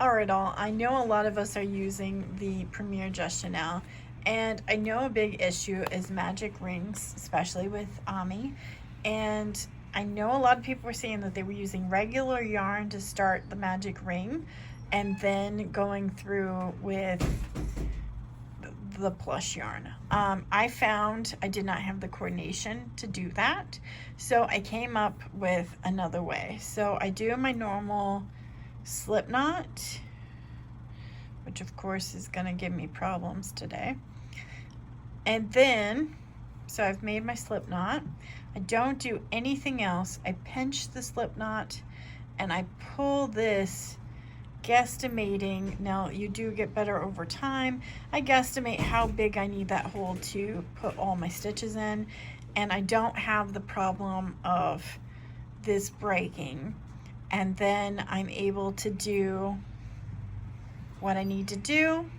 Alright all, I know a lot of us are using the Premier Just Chenille, and I know a big issue is magic rings, especially with Ami, and I know a lot of people were saying that they were using regular yarn to start the magic ring and then going through with the plush yarn. I found I did not have the coordination to do that, so I came up with another way. So I do my normal slip knot, which of course is going to give me problems today, and then so I've made my slip knot. I don't do anything else. I pinch the slip knot and I pull this, guesstimating. Now you do get better over time. I guesstimate how big I need that hole to put all my stitches in, and I don't have the problem of this breaking, and then I'm able to do what I need to do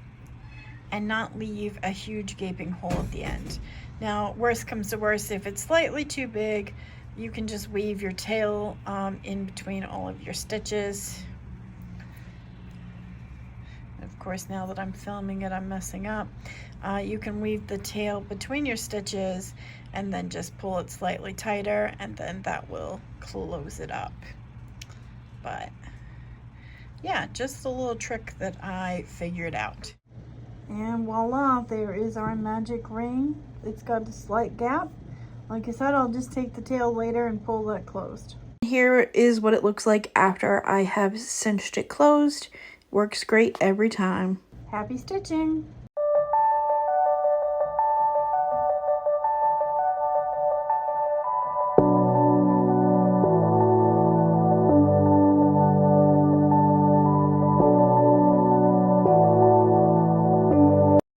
and not leave a huge gaping hole at the end. Now, worst comes to worst, if it's slightly too big, you can just weave your tail in between all of your stitches. Of course, now that I'm filming it, I'm messing up. You can weave the tail between your stitches and then just pull it slightly tighter, and then that will close it up. But yeah, just a little trick that I figured out. And voila, there is our magic ring. It's got a slight gap. Like I said, I'll just take the tail later and pull that closed. Here is what it looks like after I have cinched it closed. Works great every time. Happy stitching!